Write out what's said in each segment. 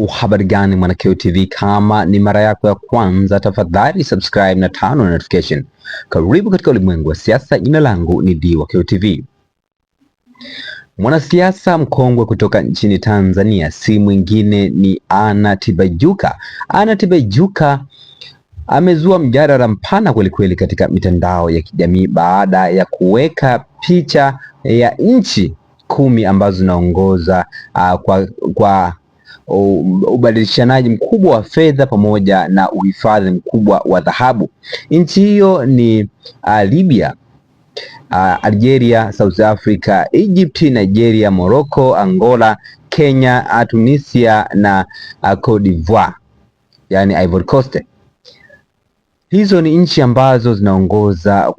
Habari gani Mwanakeo TV, kama ni mara yako ya kwanza tafadhali subscribe na turn on notification. Karibu katika ulimwengu wa siasa. Jina langu ni Dwakeo TV. Mwanasiasa mkongwe kutoka nchini Tanzania si mwingine ni Anna Tibaijuka. Anna Tibaijuka amezua mjadala mpana kwelikweli katika mitandao ya kijamii baada ya kuweka picha ya nchi 10 ambazo zinaongoza kwa ubadilishanaji mkubwa wa fedha pamoja na uhifadhi mkubwa wa dhahabu. Nchi hiyo ni Libya, Algeria, South Africa, Egypt, Nigeria, Morocco, Angola, Kenya, Tunisia na Cote d'Ivoire, yani Ivory Coast. Hizo ni nchi ambazo zinaongoza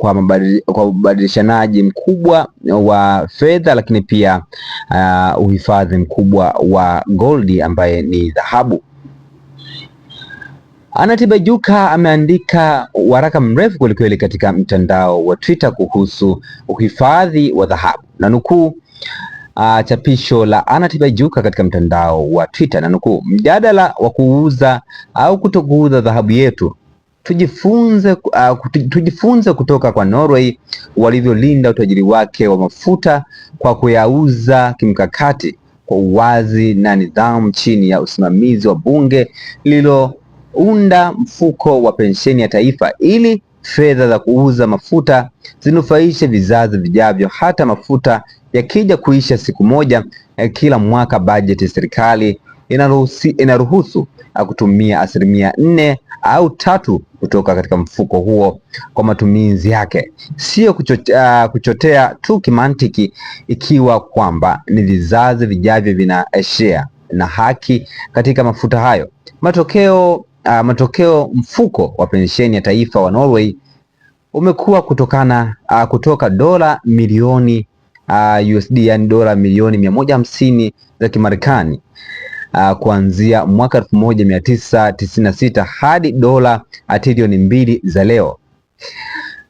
kwa ubadilishanaji mkubwa wa fedha, lakini pia uhifadhi mkubwa wa goldi ambaye ni dhahabu. Anna Tibaijuka ameandika waraka mrefu kwelikweli katika mtandao wa Twitter kuhusu uhifadhi wa dhahabu, na nukuu chapisho la Anna Tibaijuka katika mtandao wa Twitter, na nukuu: mjadala wa kuuza au kutokuuza dhahabu yetu. Tujifunze kutoka kwa Norway walivyolinda utajiri wake wa mafuta kwa kuyauza kimkakati kwa uwazi na nidhamu chini ya usimamizi wa bunge lililounda mfuko wa pensheni ya taifa, ili fedha za kuuza mafuta zinufaishe vizazi vijavyo. Hata mafuta yakija kuisha siku moja kila mwaka, bajeti ya serikali inaruhusu kutumia 4% au 3% kutoka katika mfuko huo kwa matumizi yake, sio kuchotea tu kimantiki, ikiwa kwamba ni vizazi vijavyo vina share na haki katika mafuta hayo. Matokeo mfuko wa pensheni ya taifa wa Norway umekuwa kutoka dola milioni USD, yani dola milioni 150 za Kimarekani kuanzia mwaka 1996 hadi dola trilioni 2 za leo.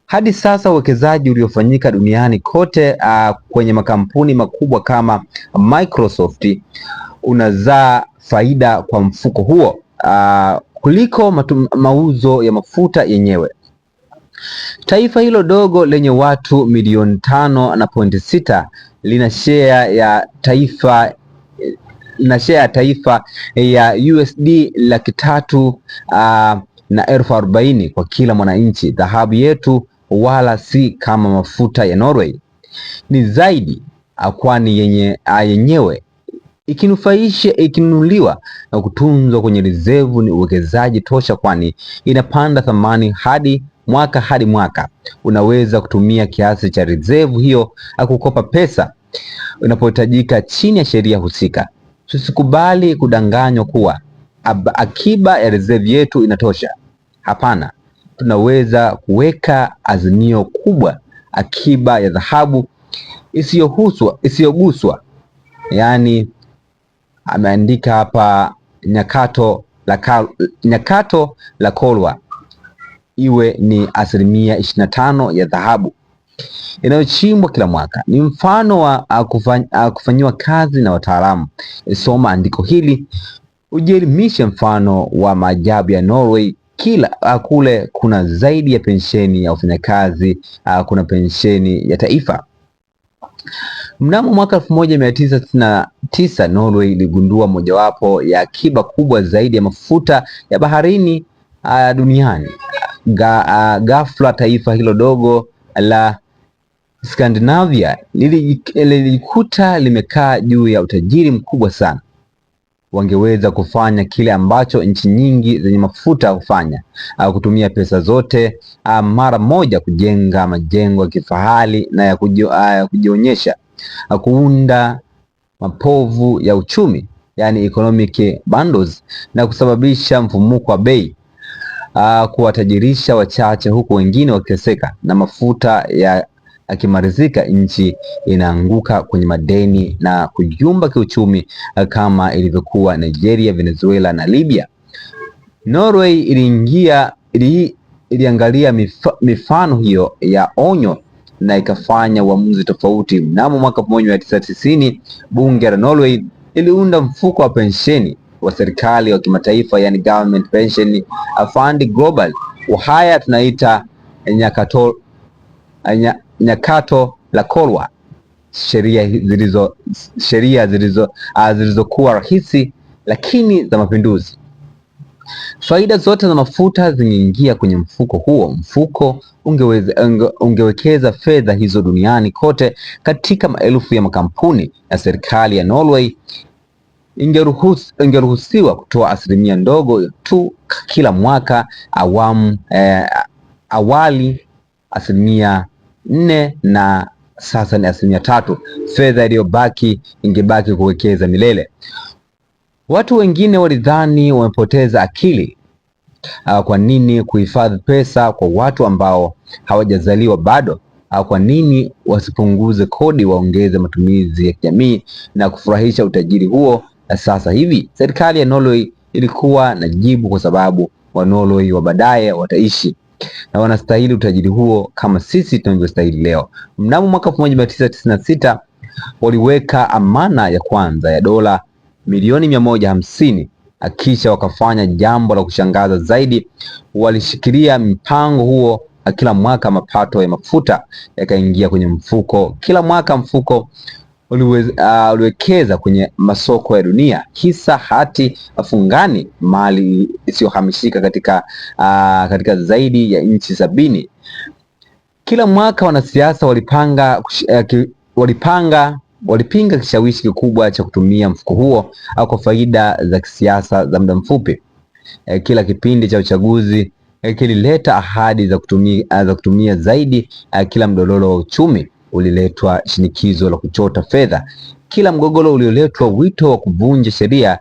Hadi sasa uwekezaji uliofanyika duniani kote kwenye makampuni makubwa kama Microsoft unazaa faida kwa mfuko huo kuliko mauzo ya mafuta yenyewe. Taifa hilo dogo lenye watu milioni 5.6 lina share ya taifa ya USD 340,000 kwa kila mwananchi. Dhahabu yetu wala si kama mafuta ya Norway, ni zaidi, kwani yenyewe ikinunuliwa na kutunzwa kwenye reserve ni uwekezaji tosha, kwani inapanda thamani hadi mwaka. Unaweza kutumia kiasi cha reserve hiyo kukopa pesa unapohitajika chini ya sheria husika. Tusikubali kudanganywa kuwa akiba ya reserve yetu inatosha. Hapana, tunaweza kuweka azimio kubwa, akiba ya dhahabu isiyoguswa. Yani ameandika hapa nyakato la Kolwa iwe ni 25% ya dhahabu inayochimbwa kila mwaka. Ni mfano wa kufanyiwa kazi na wataalamu. Soma andiko hili ujielimishe mfano wa maajabu ya Norway. Kule kuna zaidi ya pensheni ya wafanyakazi, kuna pensheni ya taifa. Mnamo mwaka 1999 Norway iligundua mojawapo ya akiba kubwa zaidi ya mafuta ya baharini duniani. Ghafla taifa hilo dogo la Scandinavia lilijikuta limekaa juu ya utajiri mkubwa sana. Wangeweza kufanya kile ambacho nchi nyingi zenye mafuta hufanya, kutumia pesa zote mara moja kujenga majengo ya kifahari na ya kujionyesha, kuunda mapovu ya uchumi, yani economic bundles, na kusababisha mfumuko wa bei, kuwatajirisha wachache huku wengine wakiteseka, na mafuta yakimalizika nchi inaanguka kwenye madeni na kuyumba kiuchumi kama ilivyokuwa Nigeria, Venezuela na Libya. Norway iliangalia mifano hiyo ya onyo na ikafanya uamuzi tofauti. Mnamo mwaka 1990 bunge la Norway iliunda mfuko wa pensheni wa serikali wa kimataifa, yani Government Pension Fund Global. Haya tunaita nyakato la Kolwa, sheria zilizokuwa rahisi lakini za mapinduzi. Faida zote za mafuta zingeingia kwenye mfuko huo. Mfuko ungewekeza fedha hizo duniani kote katika maelfu ya makampuni, na serikali ya Norway ingeruhusiwa kutoa asilimia ndogo tu kila mwaka. Awali 4% na sasa ni 3%. Fedha iliyobaki ingebaki kuwekeza milele. Watu wengine walidhani wamepoteza akili. Kwa nini kuhifadhi pesa kwa watu ambao hawajazaliwa bado? Kwa nini wasipunguze kodi, waongeze matumizi ya kijamii na kufurahisha utajiri huo? Sasa hivi serikali ya Norway ilikuwa na jibu, kwa sababu wa Norway wa baadaye wataishi na wanastahili utajiri huo kama sisi tunavyostahili leo. Mnamo mwaka 1996 waliweka amana ya kwanza ya dola milioni 150. Kisha wakafanya jambo la kushangaza zaidi, walishikilia mpango huo. Kila mwaka mapato ya mafuta yakaingia kwenye mfuko. Kila mwaka mfuko uliwekeza kwenye masoko ya dunia, hisa, hati fungani, mali isiyohamishika katika zaidi ya nchi 70. Kila mwaka wanasiasa walipinga kishawishi kikubwa cha kutumia mfuko huo kwa faida za kisiasa za muda mfupi. Kila kipindi cha uchaguzi kilileta ahadi za kutumia zaidi. Kila mdororo wa uchumi uliletwa shinikizo la kuchota fedha. Kila mgogoro ulioletwa wito wa kuvunja sheria.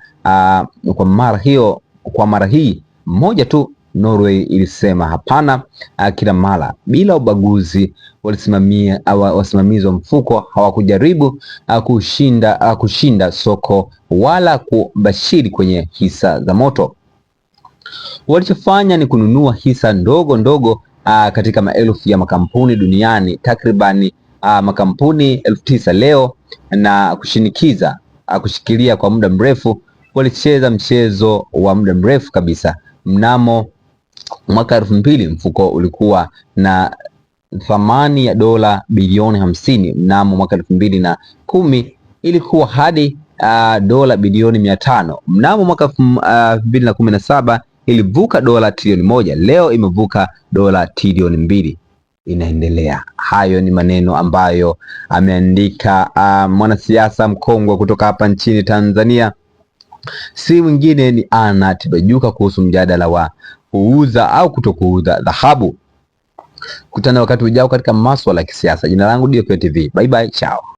Kwa mara hii mmoja tu, Norway ilisema hapana kila mara, bila ubaguzi. Wasimamizi wa mfuko hawakujaribu kushinda soko wala kubashiri kwenye hisa za moto. Walichofanya ni kununua hisa ndogo ndogo katika maelfu ya makampuni duniani, takribani makampuni 9,000 leo, na kushikilia kwa muda mrefu. Walicheza mchezo wa muda mrefu kabisa. Mnamo mwaka 2000 mfuko ulikuwa na thamani ya dola bilioni 50. Mnamo mwaka 2010 ilikuwa hadi dola bilioni 500. Mnamo mwaka 2017 ilivuka dola trilioni 1. Leo imevuka dola trilioni 2. Inaendelea. Hayo ni maneno ambayo ameandika mwanasiasa mkongwe kutoka hapa nchini Tanzania, si mwingine ni Anna Tibaijuka, kuhusu mjadala wa kuuza au kutokuuza dhahabu. Kutana wakati ujao katika masuala ya kisiasa. Jina langu Diope TV. Bye bye, chao.